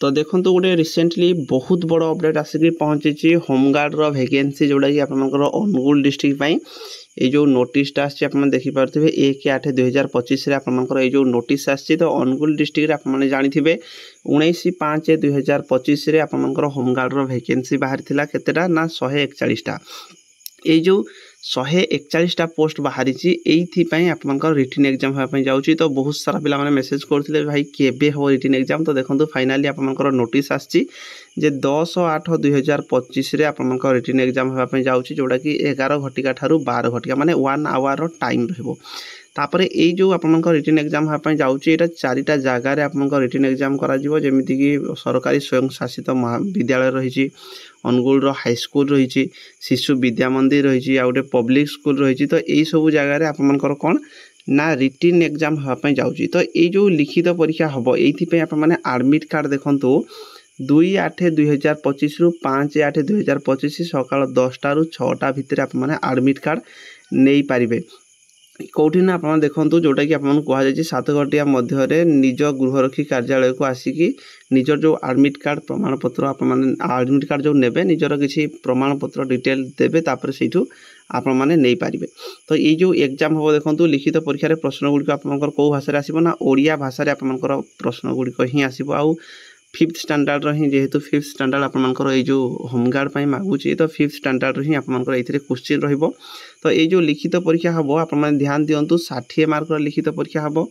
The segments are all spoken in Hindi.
तो देखो गोटे रिसेंटली बहुत बड़ अपडेट आसिक पहुँची होमगार्ड वैकेंसी जोटा कि आपर अनुगुल डिस्ट्रिक्ट ये जो नोटिसटा आखिपे 1/8/2025 आपर ये नोटिस आसी तो अनुगुल डिस्ट्रिक्ट आप जानी 19/5/2025 आपर होमगार्ड वैकेंसी बाहरी केतेटा ना 141टा ये जो 141टा पोस्ट बाहरी आपर रिटन एग्जाम होगापी जाऊँगी तो बहुत सारा पिला माने मेसेज करते भाई केबे हो रिटन एग्जाम तो देखो फाइनाली आपर नोटिस आसी 10/8/2025 आपर रिटन एग्जाम होगापी जाऊँगी जोटा कि 11 घटिका ठारू 12 घटिका माने 1 आवर टाइम रहिबो। तापर ये जो आप रिटन एग्जाम होगापी जाऊँगी यहाँ 4टा जगार आप रिटन एग्जाम करमिति कि सरकारी स्वयं शासित महाविद्यालय रही अनुगुल हाईस्कल रही शिशु विद्या मंदिर रही गोटे पब्लिक स्कूल रही तो यही सब जगार आपर कौन ना रिटन एग्जाम होगापी जाऊँगी तो ये जो लिखित परीक्षा हम ये आप आडमिट कार्ड देखूँ 2/8/2025 रु 5/8/2025 सकाल 10टा रु 6टा भितर आप आडमिट कार्ड नहीं पारे कौटी ना आप देखूँ जोटा कि आपको कहुई 7 घंटिया मध्य निज गृहरक्षी कार्यालय को आसिकी निजर जो आडमिट कार्ड प्रमाणपत्र आडमिट कार्ड जो नेबे निजर किसी प्रमाणपत्र डिटेल देवे तापर से आप नहीं पारे तो ये जो एग्जाम हम देखो लिखित परीक्षा प्रश्न गुड़िक आप कौ भाषा आसो ना ओडिया भाषा आपर प्रश्न गुड़िक ही आसो आउ 5th स्टैंडर्ड रही जेहेतु 5th स्टैंडर्ड आपर ये जो होमगार्ड मागुची तो 5th स्टैंडर्ड ही आपर ये क्वेश्चन रहिबो तो ये जो लिखित परीक्षा हम आप ध्यान दिंतु 60 मार्क लिखित परीक्षा हम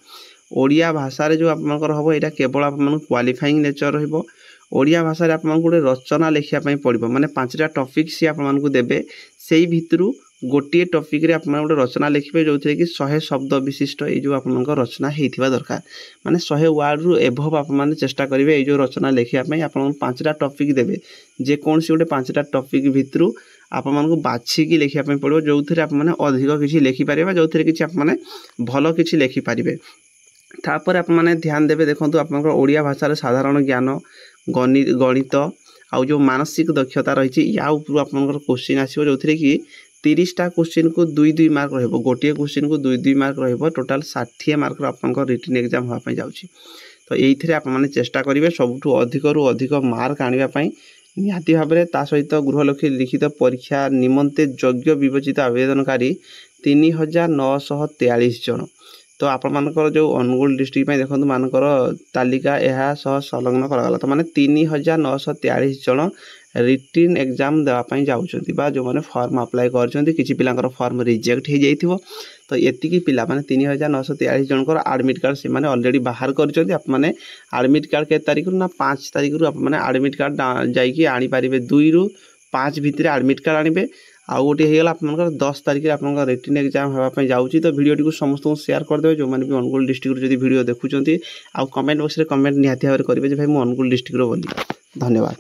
ओडिया भाषा जो आपर हम यहाँ केवल आप क्वालिफाइंग नेचर रहिबो ओडिया भाषा आपको गोटे रचना लिखापी पड़ो माने 5टा टॉपिक सी आपको देवे से भितर गोटे टॉपिक रे आप गोटे रचना लिखे जो थे कि 100 शब्द विशिष्ट ये जो आप रचना होता दरकार माने 100 वर्ड रु एभव आप चेष्टा करेंगे ये जो रचना लिखापी आप 5टा टॉपिक देवे जेकोसी गोटे 5टा टॉपिक भितर आपको बाछिकी लिखापी पड़ो जो थे आप अधिक किसी लिखिपारे जो थे कि आप भल कि लिखिपारे तापर आप ध्यान देवे देखो आप ओडिया भाषा साधारण ज्ञान गणित आउ जो मानसिक दक्षता रही या आप क्वेश्चन आसो जो थे कि 30टा क्वेश्चन को 2-2 मार्क रहिबो गोटे क्वेश्चन को 2-2 मार्क रहिबो टोटाल 60 मार्क आपन रिटन एग्जाम होगापी जाउछि तो ये आप चेष्टा करेंगे सबुठु अधिक रु अधिक मार्क आने निहाती भाव में ता सहित गृहलक्ष्मी लिखित परीक्षा निमंते योग्य विवेचित आवेदनकारी 3943 जन तो आपर जो अनुगुल डिस्ट्रिक्ट देखो मानकर तालिका यह संलग्न कराला तो माने 3943 जन रिटन एग्जाम देवाई जाऊँगी जो मैंने फॉर्म अप्लाई कर पिलांकर फॉर्म रिजेक्ट हो जाइथिबो तो एतिकी पिला माने 3943 जनकर आडमिट कार्ड से माने ऑलरेडी बाहर कर आडमिट कार्ड के तारीख ना 5 तारीख रु आप आडमिट कार्ड जाइए आनी पारे 2 रु 5 भितर आडमिट कार्ड आनिबे आउ गोटे होगा आप 10 तारीख में आप रिटन एग्जाम होगापी जाऊँगी तो वीडियो को समस्त शेयर करदे जो मैंने भी अनुगुल डिस्ट्रिक्ट जब वीडियो देखुं आउ कमेंट बॉक्स में कमेंट निहाती भाव में करेंगे भाई मुझे अनुगुल डिस्ट्रिक्ट बोली धन्यवाद।